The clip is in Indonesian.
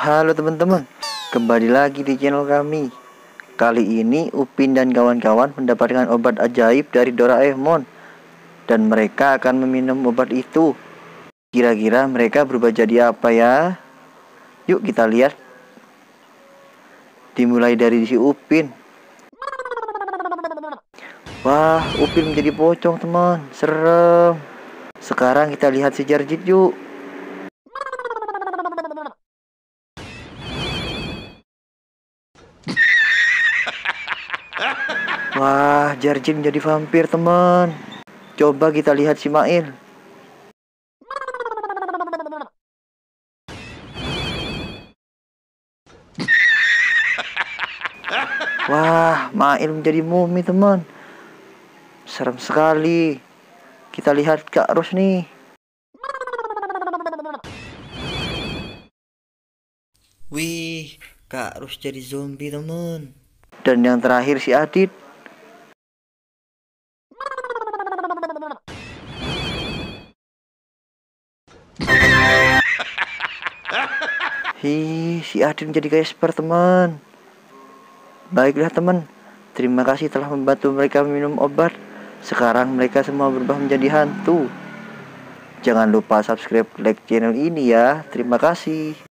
Halo teman-teman, kembali lagi di channel kami. Kali ini Upin dan kawan-kawan mendapatkan obat ajaib dari Doraemon, dan mereka akan meminum obat itu. Kira-kira mereka berubah jadi apa ya? Yuk kita lihat. Dimulai dari si Upin. Wah, Upin menjadi pocong teman, serem. Sekarang kita lihat si Jarjit yuk. Wah, Jarjit menjadi vampir teman. Coba kita lihat si Mail. Wah, Mail menjadi mumi teman. Serem sekali. Kita lihat Kak Ros nih. Wih, Kak Ros jadi zombie teman. Dan yang terakhir si Adit. Si Adit menjadi Casper teman. Baiklah teman, terima kasih telah membantu mereka minum obat. Sekarang mereka semua berubah menjadi hantu. Jangan lupa subscribe, like channel ini ya. Terima kasih.